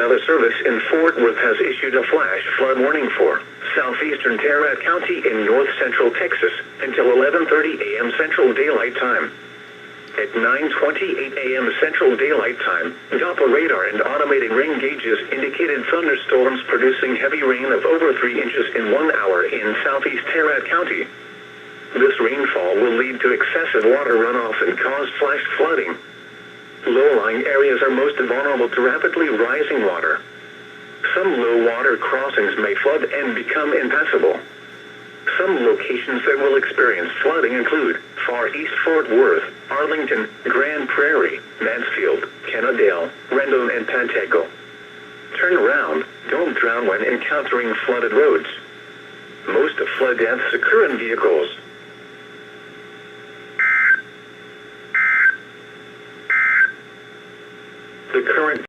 Weather Service in Fort Worth has issued a flash flood warning for southeastern Tarrant County in north central Texas until 11:30 a.m. Central Daylight Time. At 9:28 a.m. Central Daylight Time, Doppler radar and automated rain gauges indicated thunderstorms producing heavy rain of over 3 inches in 1 hour in southeast Tarrant County. This rainfall will lead to excessive water runoff and cause flash flooding. Low-lying areas are most vulnerable to rapidly rising water. Some low-water crossings may flood and become impassable. Some locations that will experience flooding include Far East Fort Worth, Arlington, Grand Prairie, Mansfield, Kennedale, Rendon, and Pantego. Turn around. Don't drown when encountering flooded roads. Most flood deaths occur in vehicles. The current